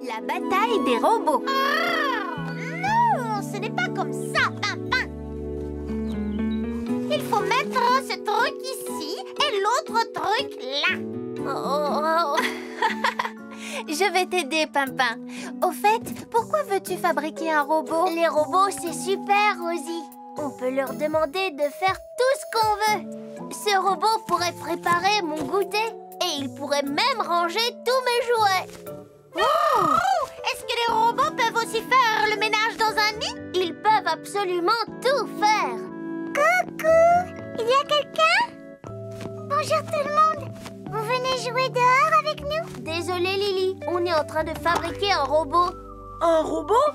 La bataille des robots. Non, ce n'est pas comme ça, Pimpin. Il faut mettre ce truc ici et l'autre truc là. Oh. Je vais t'aider, Pimpin. Au fait, pourquoi veux-tu fabriquer un robot? Les robots, c'est super, Rosie. On peut leur demander de faire tout ce qu'on veut. Ce robot pourrait préparer mon goûter et il pourrait même ranger tous mes jouets. Oh! Est-ce que les robots peuvent aussi faire le ménage dans un nid? Ils peuvent absolument tout faire. Coucou! Il y a quelqu'un? Bonjour tout le monde. Vous venez jouer dehors avec nous? Désolée, Lily. On est en train de fabriquer un robot. Un robot?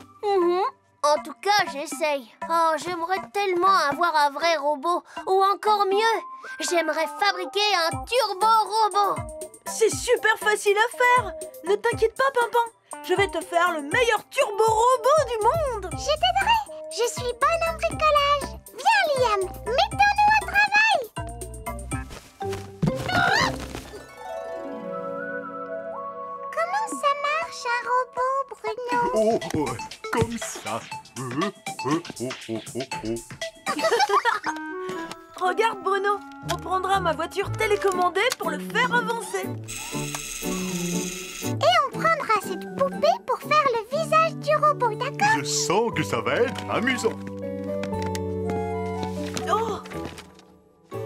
En tout cas, j'essaye. Oh, j'aimerais tellement avoir un vrai robot. Ou encore mieux, j'aimerais fabriquer un turbo-robot. C'est super facile à faire. Ne t'inquiète pas, Pimpin. Je vais te faire le meilleur turbo-robot du monde. Je t'aiderai. Je suis bonne en bricolage. Viens, Liam, mettons-nous au travail. Comment ça marche, un robot, Bruno? Comme ça. Regarde, Bruno. On prendra ma voiture télécommandée pour le faire avancer. Et on prendra cette poupée pour faire le visage du robot, d'accord? Je sens que ça va être amusant. Oh!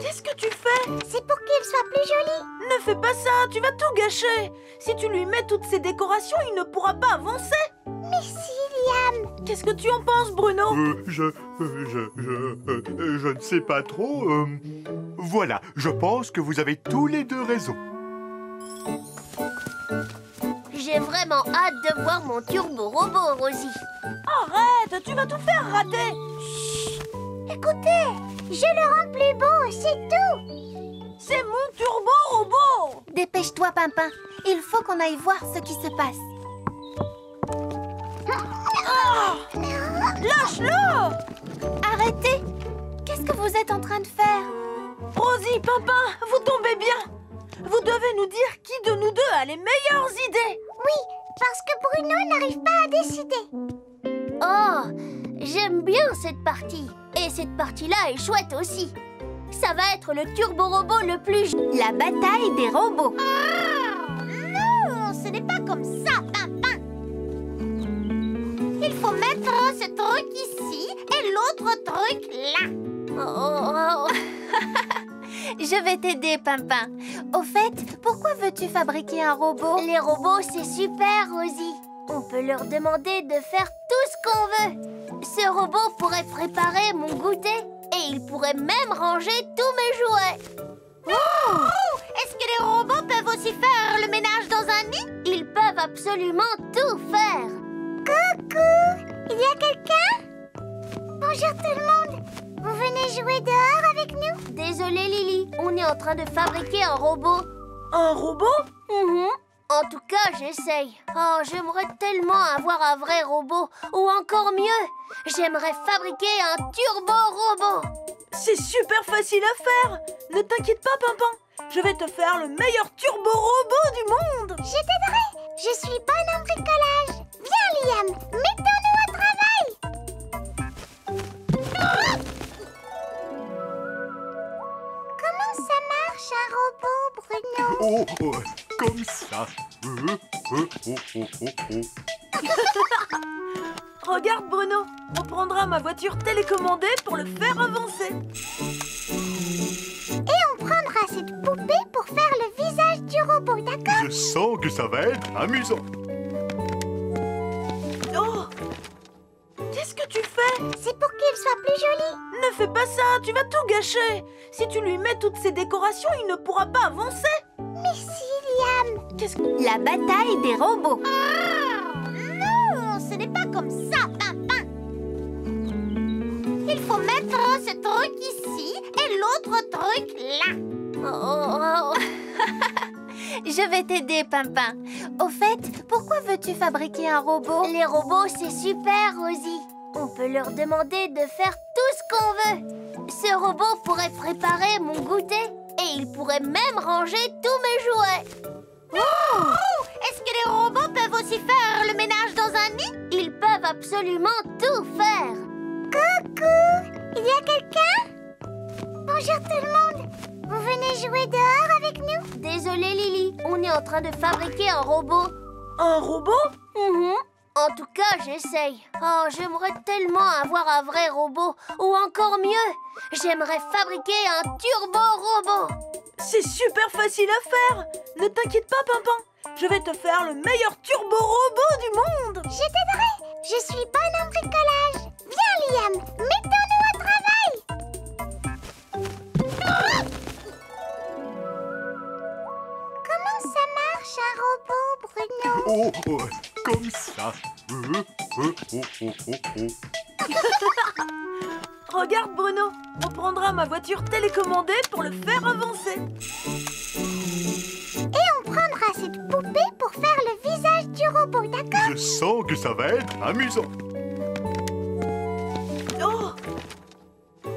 Qu'est-ce que tu fais? C'est pour qu'il soit plus joli. Ne fais pas ça, tu vas tout gâcher. Si tu lui mets toutes ces décorations, il ne pourra pas avancer. Mais si, Liam. Qu'est-ce que tu en penses, Bruno? Je ne sais pas trop. Voilà, je pense que vous avez tous les deux raison. J'ai vraiment hâte de voir mon turbo-robot, Rosie. Arrête, tu vas tout faire rater. Chut. Écoutez, je le rends plus beau, c'est tout. C'est mon turbo-robot. Dépêche-toi, Pimpin. Il faut qu'on aille voir ce qui se passe. Lâche-le! Arrêtez! Qu'est-ce que vous êtes en train de faire? Rosie, Pimpin, vous tombez bien. Vous devez nous dire qui de nous deux a les meilleures idées. Oui, parce que Bruno n'arrive pas à décider. Oh, j'aime bien cette partie. Et cette partie-là est chouette aussi. Ça va être le turbo-robot le plus... La bataille des robots. Non, ce n'est pas comme ça, Pimpin. Il faut mettre ce truc ici et l'autre truc là. Oh. Je vais t'aider, Pimpin. Au fait, pourquoi veux-tu fabriquer un robot? Les robots, c'est super, Rosie. On peut leur demander de faire tout ce qu'on veut. Ce robot pourrait préparer mon goûter et il pourrait même ranger tous mes jouets. Oh! Est-ce que les robots peuvent aussi faire le ménage dans un nid? Ils peuvent absolument tout faire. Coucou! Il y a quelqu'un? Bonjour tout le monde. Vous venez jouer dehors avec nous? Désolée, Lily. On est en train de fabriquer un robot. Un robot? En tout cas, j'essaye. Oh, j'aimerais tellement avoir un vrai robot. Ou encore mieux, j'aimerais fabriquer un turbo-robot. C'est super facile à faire. Ne t'inquiète pas, Pimpin. Je vais te faire le meilleur turbo-robot du monde. Je t'aiderai. Je suis bonne en bricolage. Viens, Liam, mettons-nous au travail. Comment ça marche, un robot, Bruno? Comme ça. Regarde, Bruno. On prendra ma voiture télécommandée pour le faire avancer. Et on prendra cette poupée pour faire le visage du robot, d'accord? Je sens que ça va être amusant. Oh! Qu'est-ce que tu fais? C'est pour qu'il soit plus joli. Ne fais pas ça, tu vas tout gâcher. Si tu lui mets toutes ces décorations, il ne pourra pas avancer. Mais si, Liam. Qu'est-ce que... La bataille des robots. Non, ce n'est pas comme ça, Pimpin. Il faut mettre ce truc ici et l'autre truc là. Oh. Je vais t'aider, Pimpin. Au fait, pourquoi veux-tu fabriquer un robot? Les robots, c'est super, Rosie. On peut leur demander de faire tout ce qu'on veut. Ce robot pourrait préparer mon goûter et il pourrait même ranger tous mes jouets. Oh! Est-ce que les robots peuvent aussi faire le absolument tout faire. Coucou! Il y a quelqu'un? Bonjour tout le monde! Vous venez jouer dehors avec nous? Désolée Lily, on est en train de fabriquer un robot. Un robot? En tout cas, j'essaye. Oh, j'aimerais tellement avoir un vrai robot. Ou encore mieux, j'aimerais fabriquer un turbo-robot. C'est super facile à faire. Ne t'inquiète pas, Pimpin. Je vais te faire le meilleur turbo-robot du monde. Je t'aiderai! Je suis bonne en bricolage! Viens, Liam! Mettons-nous au travail! Comment ça marche, un robot, Bruno? Oh, comme ça. Regarde, Bruno. On prendra ma voiture télécommandée pour le faire avancer. Et on prendra cette poupée pour faire le visage du robot, d'accord? Je sens que ça va être amusant. Oh!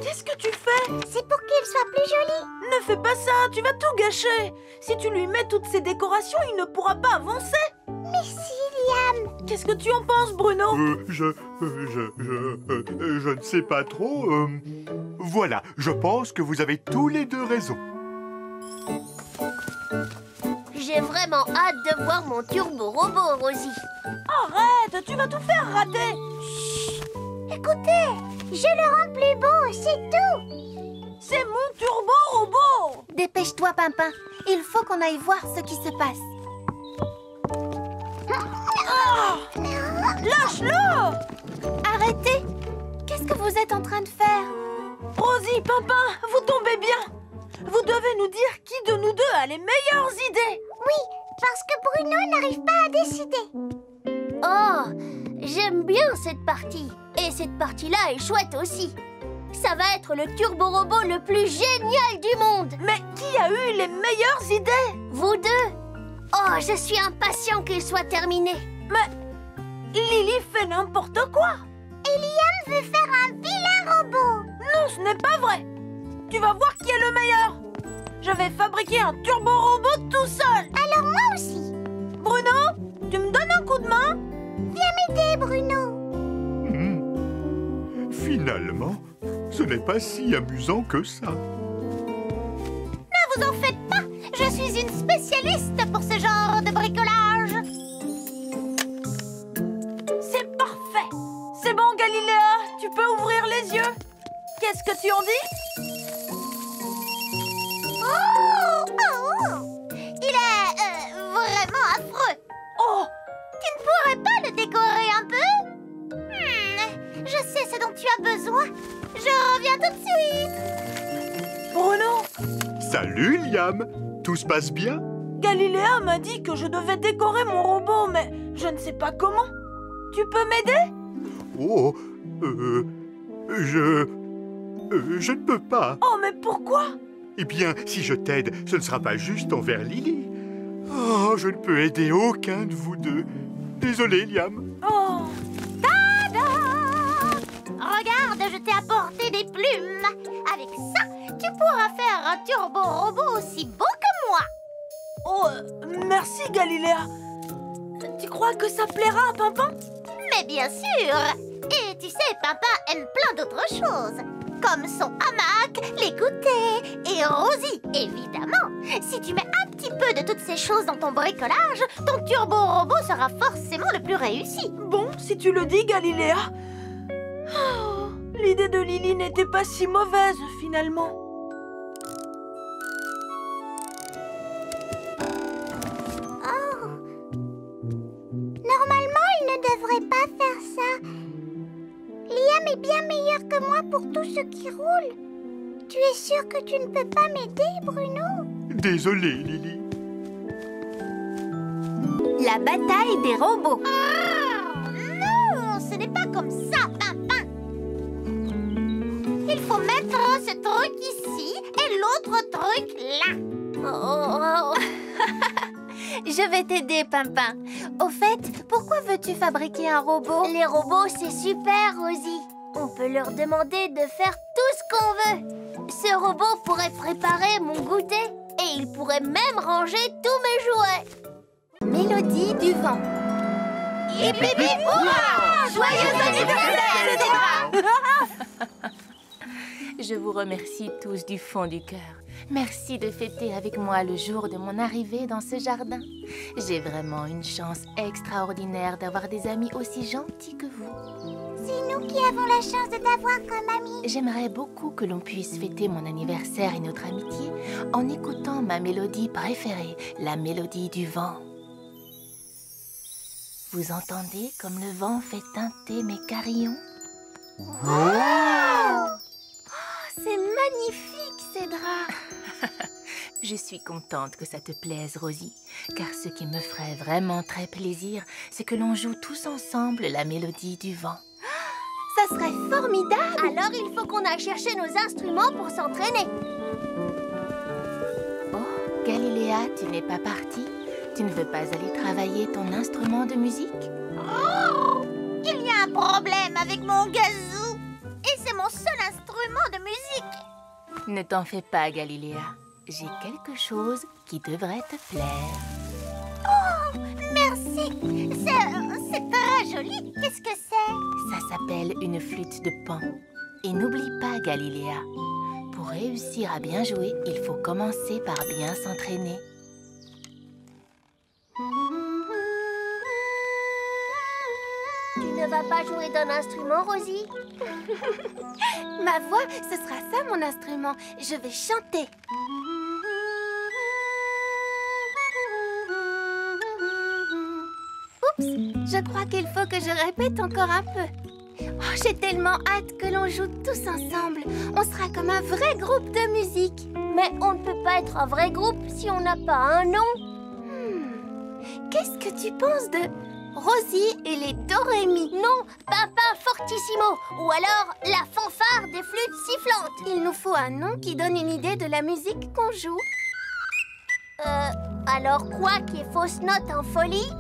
Qu'est-ce que tu fais? C'est pour qu'il soit plus joli. Ne fais pas ça, tu vas tout gâcher. Si tu lui mets toutes ces décorations, il ne pourra pas avancer. Mais si, Liam! Qu'est-ce que tu en penses, Bruno? Je ne sais pas trop. Voilà, je pense que vous avez tous les deux raison. J'ai vraiment hâte de voir mon turbo-robot, Rosie. Arrête, tu vas tout faire rater. Écoutez, je le rends plus beau, c'est tout! C'est mon turbo-robot. Dépêche-toi, Pimpin. Il faut qu'on aille voir ce qui se passe. Lâche-le! Arrêtez! Qu'est-ce que vous êtes en train de faire? Rosie, Pimpin, vous tombez bien. Vous devez nous dire qui de nous deux a les meilleures idées. Oui, parce que Bruno n'arrive pas à décider. Oh, j'aime bien cette partie. Et cette partie-là est chouette aussi. Ça va être le turbo-robot le plus génial du monde. Mais qui a eu les meilleures idées? Vous deux. Oh, je suis impatient qu'il soit terminé. Mais Lily fait n'importe quoi. Et Liam veut faire un vilain robot. Non, ce n'est pas vrai. Tu vas voir qui est le meilleur. Je vais fabriquer un turbo-robot tout seul. Alors moi aussi. Bruno, tu me donnes un coup de main? Viens m'aider, Bruno. Finalement, ce n'est pas si amusant que ça. Ne vous en faites pas! Je suis une spécialiste pour ce genre de bricolage. C'est parfait. C'est bon, Galiléa, tu peux ouvrir les yeux. Qu'est-ce que tu en dis? Il est vraiment affreux. Oh, Tu ne pourrais pas le décorer un peu? Je sais ce dont tu as besoin. Je reviens tout de suite. Bruno, Salut, Liam. Tout se passe bien? Galiléa m'a dit que je devais décorer mon robot, mais je ne sais pas comment. Tu peux m'aider? Oh, je ne peux pas. Oh, mais pourquoi? Eh bien, si je t'aide, ce ne sera pas juste envers Lily. Oh, je ne peux aider aucun de vous deux. Désolé, Liam. Oh, Regarde, je t'ai apporté des plumes. Avec ça, tu pourras faire un turbo-robot aussi beau que moi. oh, merci, Galiléa. Tu crois que ça plaira à Pimpin? Mais bien sûr. Et tu sais, Pimpin aime plein d'autres choses. Comme son hamac, les goûters et Rosie, évidemment. Si tu mets un petit peu de toutes ces choses dans ton bricolage, ton turbo-robot sera forcément le plus réussi. Bon, si tu le dis, Galiléa. Oh, l'idée de Lily n'était pas si mauvaise, finalement. Normalement, il ne devrait pas faire ça. Liam est bien meilleur que moi pour tout ce qui roule. Tu es sûr que tu ne peux pas m'aider, Bruno? Désolé, Lily. La bataille des robots. Non, ce n'est pas comme ça, Pimpin. Il faut mettre ce truc ici et l'autre truc là. Oh. Je vais t'aider, Pimpin. Au fait, pourquoi veux-tu fabriquer un robot? Les robots, c'est super, Rosie. On peut leur demander de faire tout ce qu'on veut. Ce robot pourrait préparer mon goûter et il pourrait même ranger tous mes jouets. Mélodie du vent. Hip, hip, hip, hurrah! Joyeux anniversaire, Zédra! Je vous remercie tous du fond du cœur. Merci de fêter avec moi le jour de mon arrivée dans ce jardin. J'ai vraiment une chance extraordinaire d'avoir des amis aussi gentils que vous. C'est nous qui avons la chance de t'avoir comme amie. J'aimerais beaucoup que l'on puisse fêter mon anniversaire et notre amitié en écoutant ma mélodie préférée, la mélodie du vent. Vous entendez comme le vent fait teinter mes carillons? C'est magnifique, Zédra! Je suis contente que ça te plaise, Rosie, car ce qui me ferait vraiment très plaisir, c'est que l'on joue tous ensemble la mélodie du vent. Ça serait formidable! Alors il faut qu'on aille chercher nos instruments pour s'entraîner. Oh, Galiléa, tu n'es pas partie? Tu ne veux pas aller travailler ton instrument de musique? Oh! Il y a un problème avec mon gazou. Et c'est mon seul instrument de musique. Ne t'en fais pas, Galiléa. J'ai quelque chose qui devrait te plaire. Oh, merci. C'est très joli. Qu'est-ce que c'est? Ça s'appelle une flûte de Pan. Et n'oublie pas, Galiléa, pour réussir à bien jouer, il faut commencer par bien s'entraîner. Tu ne vas pas jouer d'un instrument, Rosie? Ma voix, ce sera ça mon instrument. Je vais chanter. Oups, je crois qu'il faut que je répète encore un peu. Oh, j'ai tellement hâte que l'on joue tous ensemble. On sera comme un vrai groupe de musique. Mais on ne peut pas être un vrai groupe si on n'a pas un nom. Qu'est-ce que tu penses de Rosie et les Do-Ré-Mi? Non, Pimpin Fortissimo. Ou alors la fanfare des flûtes sifflantes. Il nous faut un nom qui donne une idée de la musique qu'on joue. Alors quoi qui est fausse note en folie?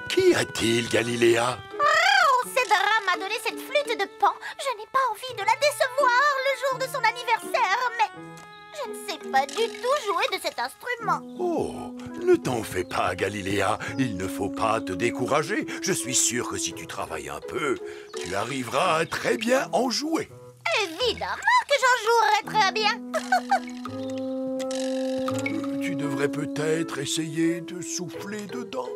Qu'y a-t-il, Galiléa? Oh, Zédra m'a donné cette flûte de Pan. Je n'ai pas envie de la décevoir le jour de son anniversaire, mais je ne sais pas du tout jouer de cet instrument. Oh, ne t'en fais pas, Galiléa. Il ne faut pas te décourager. Je suis sûr que si tu travailles un peu, tu arriveras à très bien en jouer. Évidemment que j'en jouerai très bien. Tu devrais peut-être essayer de souffler dedans.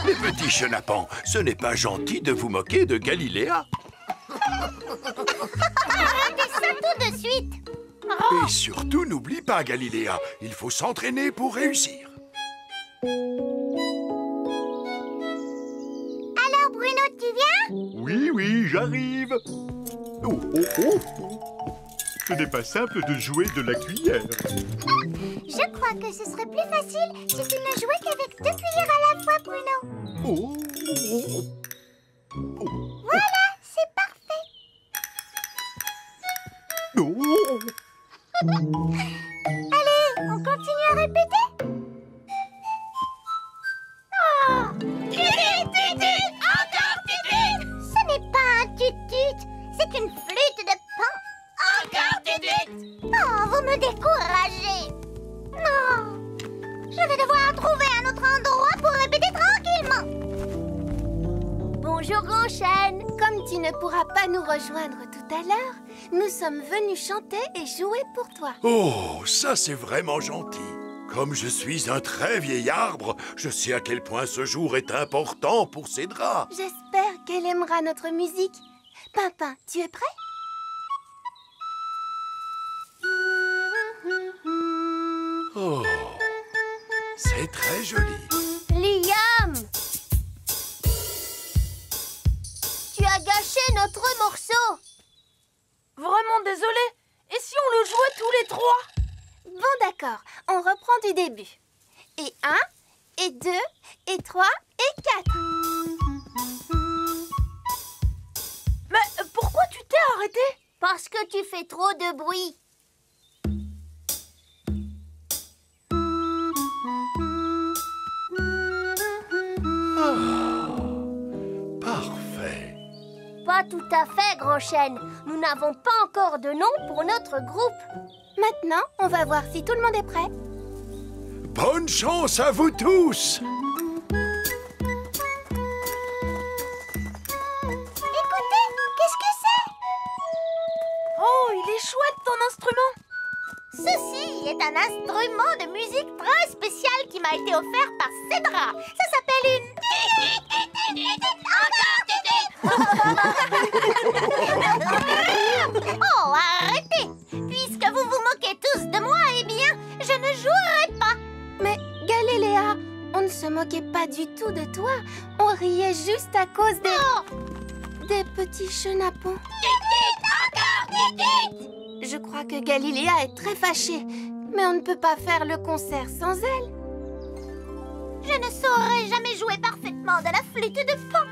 Les petits chenapans, ce n'est pas gentil de vous moquer de Galiléa. Arrêtez ça tout de suite. Et surtout, n'oublie pas, Galiléa, il faut s'entraîner pour réussir. Alors, Bruno, tu viens? Oui, oui, j'arrive. Oh, oh, oh, oh. Ce n'est pas simple de jouer de la cuillère. Je crois que ce serait plus facile si tu ne jouais qu'avec 2 cuillères à la fois, Bruno. Oh, oh, oh. Oh. Voilà, c'est parfait. Oh. Allez, on continue à répéter? Oh! Encore tut-tut. Ce n'est pas un tut-tut, c'est une flûte de Pan. Encore tut-tut. Oh, vous me découragez. Non, je vais devoir trouver un autre endroit pour répéter tranquillement. Bonjour, Grand Chêne. Comme tu ne pourras pas nous rejoindre tout à l'heure, nous sommes venus chanter et jouer pour toi. Oh, ça c'est vraiment gentil. Comme je suis un très vieil arbre, je sais à quel point ce jour est important pour Zédra. J'espère qu'elle aimera notre musique. Pimpin, tu es prêt? Oh, c'est très joli. Liam! Tu as gâché notre morceau. Vraiment désolée. Et si on le jouait tous les trois? Bon, d'accord. On reprend du début. Et 1, et 2, et 3, et 4. Mais pourquoi tu t'es arrêté? Parce que tu fais trop de bruit. Parfait. Pas Pas tout à fait, Grand Chêne. Nous n'avons pas encore de nom pour notre groupe. Maintenant, on va voir si tout le monde est prêt. Bonne chance à vous tous! Écoutez, qu'est-ce que c'est? Oh, il est chouette ton instrument! Ceci est un instrument de musique très spécial qui m'a été offert par Cédra. Ça s'appelle une... Oh, arrêtez! Puisque vous vous moquez tous de moi, eh bien, je ne jouerai pas. Mais Galiléa, on ne se moquait pas du tout de toi. On riait juste à cause des petits chenapans. Je crois que Galiléa est très fâchée. Mais on ne peut pas faire le concert sans elle. Je ne saurais jamais jouer parfaitement de la flûte de Pan,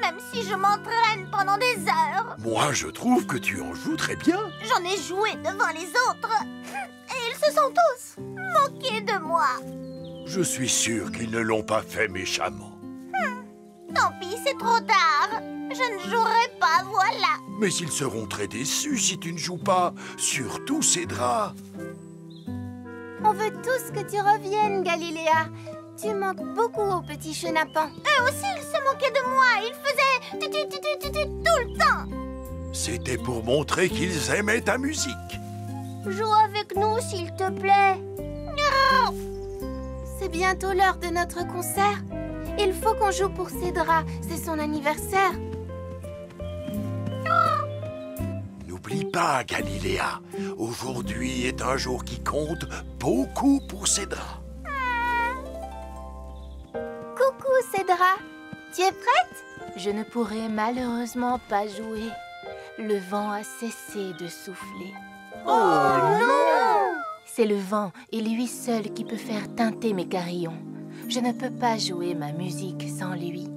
même si je m'entraîne pendant des heures. Moi, je trouve que tu en joues très bien. J'en ai joué devant les autres et ils se sont tous moqués de moi. Je suis sûr qu'ils ne l'ont pas fait méchamment. Tant pis, c'est trop tard. Je ne jouerai pas, voilà. Mais ils seront très déçus si tu ne joues pas. Surtout Cédra. On veut tous que tu reviennes, Galiléa. Tu manques beaucoup aux petits chenapans. Eux aussi, ils se moquaient de moi. Ils faisaient tout le temps. C'était pour montrer qu'ils aimaient ta musique. Joue avec nous, s'il te plaît. C'est bientôt l'heure de notre concert. Il faut qu'on joue pour Cédra. C'est son anniversaire. N'oublie pas, Galiléa. Aujourd'hui est un jour qui compte beaucoup pour Cédra. Coucou, Cédra. Tu es prête? Je ne pourrai malheureusement pas jouer. Le vent a cessé de souffler. Oh non! C'est le vent et lui seul qui peut faire teinter mes carillons. Je ne peux pas jouer ma musique sans lui.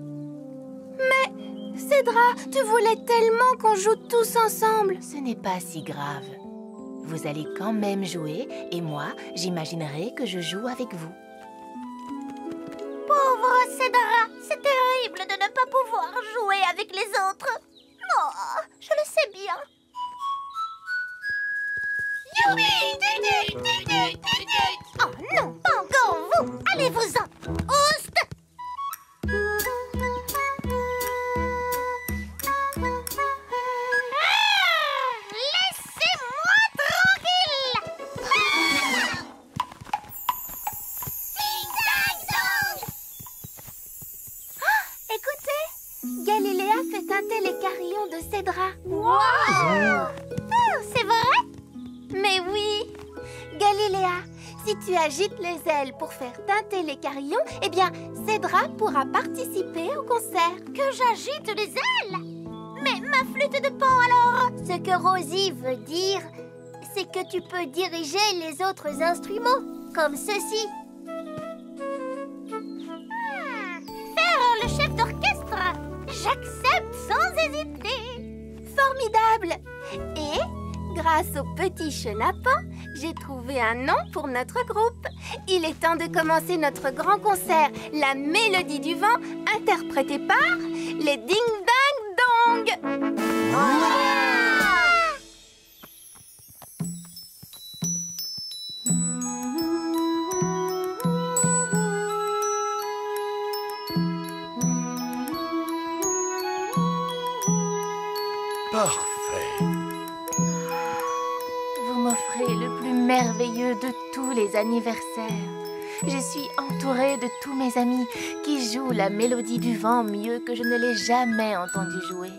Cédra, tu voulais tellement qu'on joue tous ensemble. Ce n'est pas si grave. Vous allez quand même jouer et moi, j'imaginerai que je joue avec vous. Pauvre Cédra, c'est terrible de ne pas pouvoir jouer avec les autres. Oh, je le sais bien. Oh non, pas encore vous. Allez-vous-en. Oust! Laissez-moi tranquille. Écoutez, Galiléa fait teinter les carillons de Cédra. C'est vrai? Mais oui! Galiléa, si tu agites les ailes pour faire teinter les carillons, eh bien, Cédra pourra participer au concert. Que j'agite les ailes? Mais ma flûte de Pan alors? Ce que Rosie veut dire, c'est que tu peux diriger les autres instruments, comme ceci. Faire le chef d'orchestre, j'accepte sans hésiter. Formidable! Et, grâce au petit chenapan, j'ai trouvé un nom pour notre groupe. Il est temps de commencer notre grand concert, La Mélodie du Vent, interprétée par les Ding Dang Dong. Parfait. Vous m'offrez le plus merveilleux de tous les anniversaires. Je suis entourée de tous mes amis qui jouent la mélodie du vent mieux que je ne l'ai jamais entendu jouer.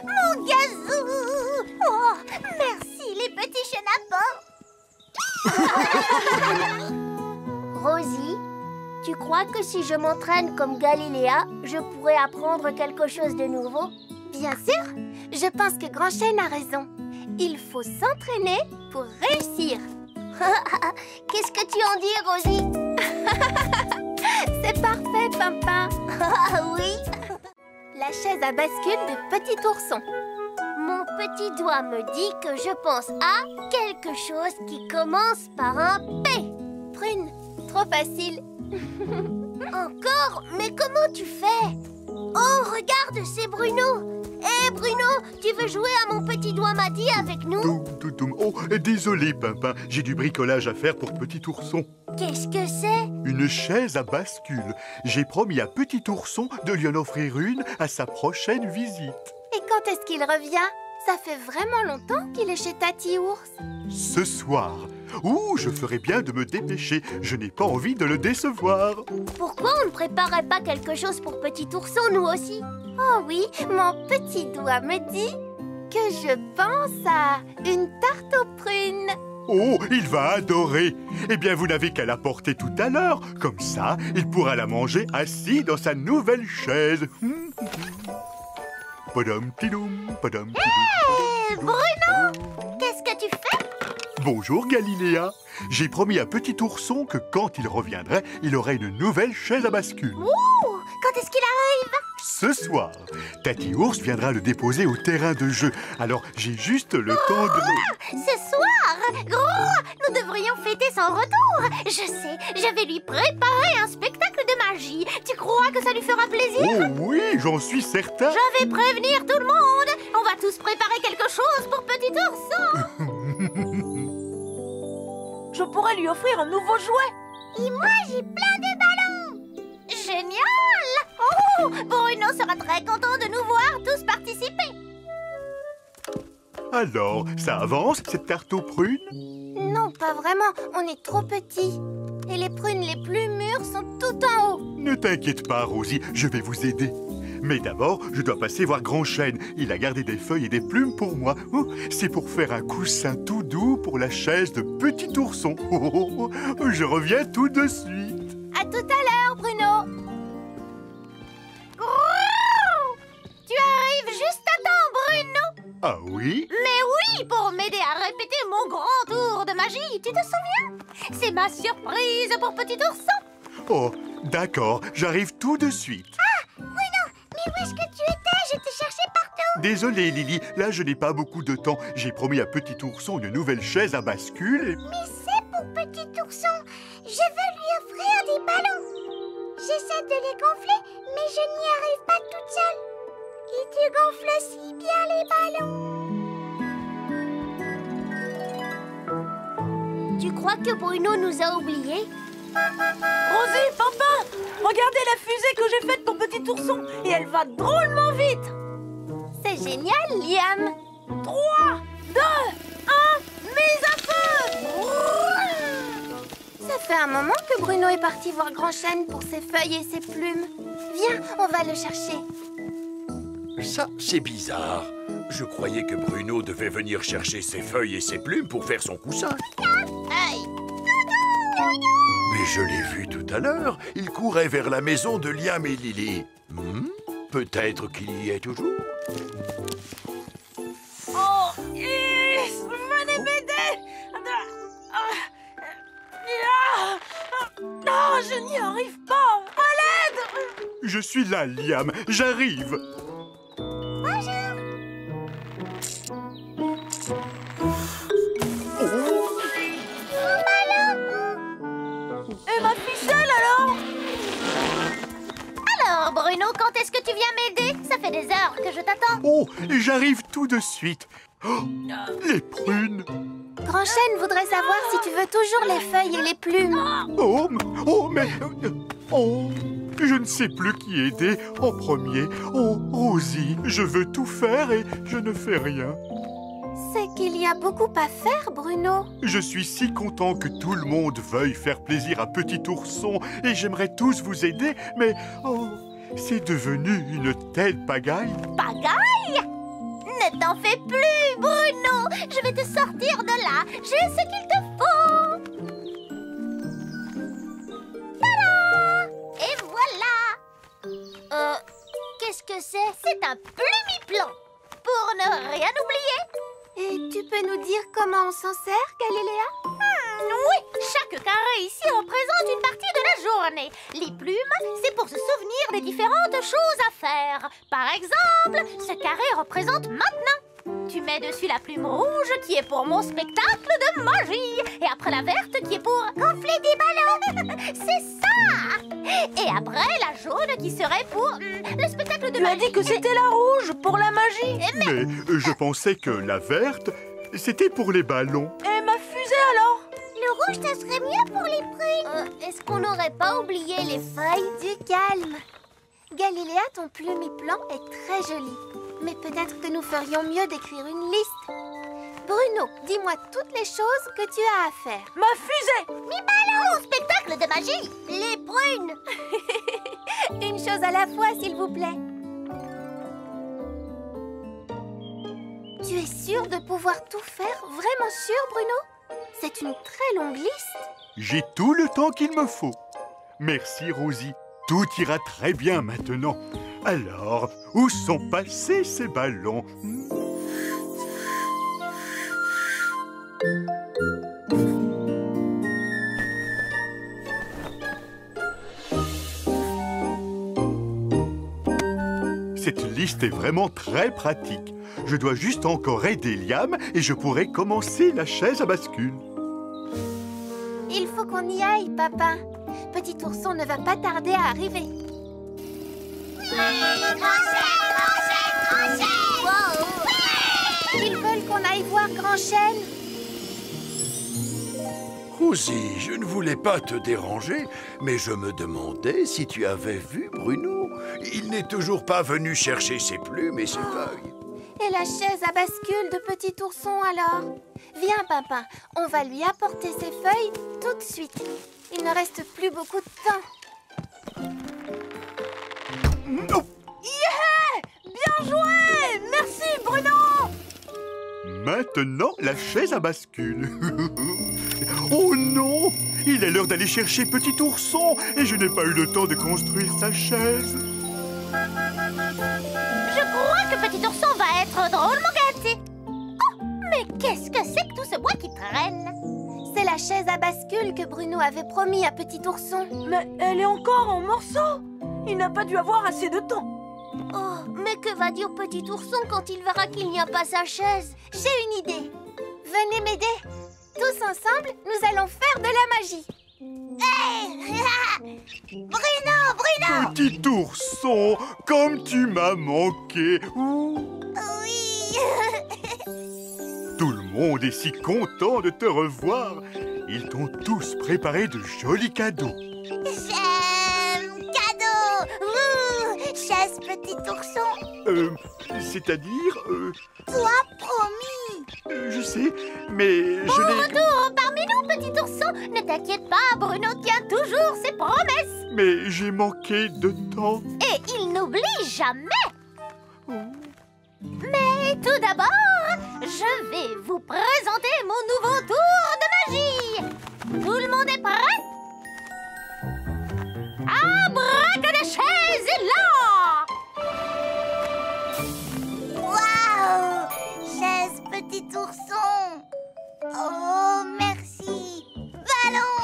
Mon gazou! Oh, merci les petits chenapans! Rosie, tu crois que si je m'entraîne comme Galiléa, je pourrais apprendre quelque chose de nouveau? Bien sûr, je pense que Grand Chêne a raison. Il faut s'entraîner pour réussir. Qu'est-ce que tu en dis, Rosie? C'est parfait, Pimpin. Ah oui. La chaise à bascule de Petit Ourson. petit doigt me dit que je pense à quelque chose qui commence par un P. Prune, trop facile. Encore? Mais comment tu fais? Oh, regarde, c'est Bruno. Hé, Bruno, tu veux jouer à mon petit doigt m'a dit avec nous? Oh, désolé, Pimpin, j'ai du bricolage à faire pour Petit Ourson. Qu'est-ce que c'est? Une chaise à bascule. J'ai promis à Petit Ourson de lui en offrir une à sa prochaine visite. Et quand est-ce qu'il revient? Ça fait vraiment longtemps qu'il est chez Tati Ours. Ce soir. Ouh, je ferais bien de me dépêcher. Je n'ai pas envie de le décevoir. Pourquoi on ne préparait pas quelque chose pour Petit Ourson, nous aussi? Oh oui, mon petit doigt me dit que je pense à une tarte aux prunes. Oh, il va adorer. Eh bien, vous n'avez qu'à la porter tout à l'heure. Comme ça, il pourra la manger assis dans sa nouvelle chaise. Padam tidoum, padam tidoum. Hé, Bruno, qu'est-ce que tu fais? Bonjour Galiléa. J'ai promis à Petit Ourson que quand il reviendrait, il aurait une nouvelle chaise à bascule. Ouh, quand est-ce qu'il arrive? Ce soir, Tati Ours viendra le déposer au terrain de jeu. Alors j'ai juste le temps de... Ce soir, gros, nous devrions fêter son retour. Je sais, je vais lui préparer un spectacle de magie. Tu crois que ça lui fera plaisir? Oh oui, j'en suis certain. Je vais prévenir tout le monde. On va tous préparer quelque chose pour Petit Ourson. Je pourrais lui offrir un nouveau jouet. Et moi, j'ai plein de ballons. Génial! Oh, Bruno sera très content de nous voir tous participer. Alors, ça avance cette tarte aux prunes? Non, pas vraiment. On est trop petits. Et les prunes les plus mûres sont tout en haut. Ne t'inquiète pas, Rosie, je vais vous aider. Mais d'abord, je dois passer voir Grand Chêne. Il a gardé des feuilles et des plumes pour moi. Oh, c'est pour faire un coussin tout doux pour la chaise de Petit Ourson. Oh, je reviens tout de suite. À tout à l'heure, Bruno. Tu arrives juste à temps, Bruno. Ah oui? Mais oui, pour m'aider à répéter mon grand tour de magie, tu te souviens? C'est ma surprise pour Petit Ourson. Oh, d'accord, j'arrive tout de suite. Bruno, mais où est-ce que tu étais? Je t'ai cherché partout. Désolé, Lily, là je n'ai pas beaucoup de temps. J'ai promis à Petit Ourson une nouvelle chaise à bascule et... Mais c'est pour Petit Ourson. Je veux lui offrir des ballons. J'essaie de les gonfler, mais je n'y arrive pas toute seule. Et tu gonfles si bien les ballons. Tu crois que Bruno nous a oubliés? Rosie, Pimpin, regardez la fusée que j'ai faite pour Petit Ourson. Et elle va drôlement vite. C'est génial, Liam. 3, 2, 1, mise à feu! Ça fait un moment que Bruno est parti voir Grand Chêne pour ses feuilles et ses plumes. Viens, on va le chercher. Ça, c'est bizarre. Je croyais que Bruno devait venir chercher ses feuilles et ses plumes pour faire son coussin. Aïe. Mais je l'ai vu tout à l'heure. Il courait vers la maison de Liam et Lily. Peut-être qu'il y est toujours. Oh, yes, venez m'aider! Ah, je n'y arrive pas! À l'aide! Je suis là, Liam, j'arrive. Et ma ficelle alors? Alors, Bruno, quand est-ce que tu viens m'aider? Ça fait des heures que je t'attends. Oh, j'arrive tout de suite. Oh, les prunes. Grand Chêne voudrait savoir si tu veux toujours les feuilles et les plumes. Oh, je ne sais plus qui aider en premier. Oh, Rosie, je veux tout faire et je ne fais rien. C'est qu'il y a beaucoup à faire, Bruno. Je suis si content que tout le monde veuille faire plaisir à Petit Ourson et j'aimerais tous vous aider, mais oh, c'est devenu une telle pagaille. Pagaille? Ne t'en fais plus, Bruno. Je vais te sortir de là. J'ai ce qu'il te faut. Tada! Et voilà. Qu'est-ce que c'est? C'est un plumiplan. Pour ne rien oublier. Et tu peux nous dire comment on s'en sert, Galiléa? Oui, chaque carré ici représente une partie de la journée. Les plumes, c'est pour se souvenir des différentes choses à faire. Par exemple, ce carré représente maintenant. Tu mets dessus la plume rouge qui est pour mon spectacle de magie. Et après la verte qui est pour gonfler des ballons. C'est ça. Et après la jaune qui serait pour le spectacle de magie. Tu as dit que c'était la rouge pour la magie. Mais je pensais que la verte, c'était pour les ballons. Et ma fusée alors? Le rouge, ça serait mieux pour les prunes. Est-ce qu'on n'aurait pas oublié les feuilles? Du calme. Galiléa, ton plumiplan est très joli. Mais peut-être que nous ferions mieux d'écrire une liste. Bruno, dis-moi toutes les choses que tu as à faire. Ma fusée! Mes ballons, mon spectacle de magie. Les prunes! Une chose à la fois, s'il vous plaît. Tu es sûr de pouvoir tout faire? Vraiment sûr, Bruno? C'est une très longue liste. J'ai tout le temps qu'il me faut. Merci, Rosie. Tout ira très bien maintenant. Alors, où sont passés ces ballons? Cette liste est vraiment très pratique. Je dois juste encore aider Liam et je pourrai commencer la chaise à bascule. Il faut qu'on y aille, papa. Petit ourson ne va pas tarder à arriver. Ils veulent qu'on aille voir Grand Chêne. Rosie, je ne voulais pas te déranger, mais je me demandais si tu avais vu Bruno. Il n'est toujours pas venu chercher ses plumes et ses feuilles. Et la chaise à bascule de Petit ourson alors? Viens, papa, on va lui apporter ses feuilles tout de suite. Il ne reste plus beaucoup de temps. Yeah! Bien joué! Merci, Bruno! Maintenant, la chaise à bascule. Oh non! Il est l'heure d'aller chercher Petit ourson et je n'ai pas eu le temps de construire sa chaise. Je crois que Petit ourson va être drôlement gâté. Oh, mais qu'est-ce que c'est que tout ce bois qui traîne? C'est la chaise à bascule que Bruno avait promis à Petit ourson. Mais elle est encore en morceaux. Il n'a pas dû avoir assez de temps. Oh, mais que va dire Petit ourson quand il verra qu'il n'y a pas sa chaise? J'ai une idée. Venez m'aider. Tous ensemble, nous allons faire de la magie. Bruno, Bruno! Petit ourson, comme tu m'as manqué. Oui. Tout le monde est si content de te revoir. Ils t'ont tous préparé de jolis cadeaux. J'aime cadeau. Chaise Petit ourson. C'est-à-dire... Toi promis. Je sais, mais je l'ai... Retour parmi nous, Petit ourson. Ne t'inquiète pas, Bruno tient toujours ses promesses. Mais j'ai manqué de temps. Et il n'oublie jamais. Mais tout d'abord, je vais vous présenter mon nouveau tour de magie. Tout le monde est prêt? Abracadachèze est là! Waouh! Chaise Petit ourson. Oh, merci. Ballon!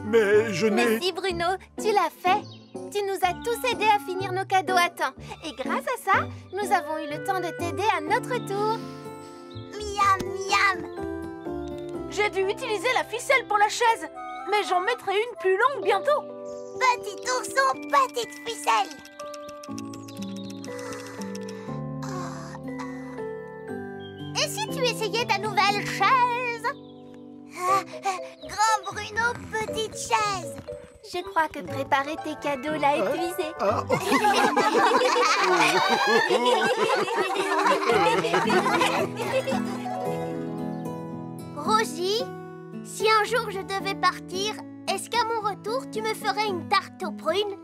Mais je n'ai... Merci Bruno, tu l'as fait. Tu nous as tous aidés à finir nos cadeaux à temps. Et grâce à ça, nous avons eu le temps de t'aider à notre tour. Miam, miam. J'ai dû utiliser la ficelle pour la chaise. Mais j'en mettrai une plus longue bientôt. Petit ourson, petite ficelle. Et si tu essayais ta nouvelle chaise? Grand Bruno, petite chaise. Je crois que préparer tes cadeaux l'a épuisé. Rosie, si un jour je devais partir, est-ce qu'à mon retour, tu me ferais une tarte aux prunes?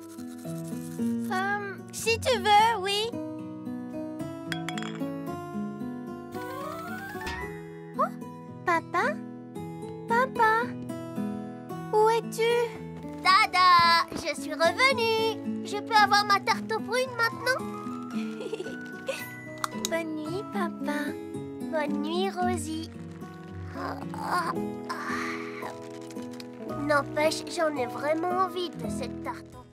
Si tu veux, oui. Oh, papa? Papa? Où es-tu? Tada! Je suis revenue. Je peux avoir ma tarte aux prunes maintenant? Bonne nuit, papa. Bonne nuit, Rosie. N'empêche, j'en ai vraiment envie de cette tarte aux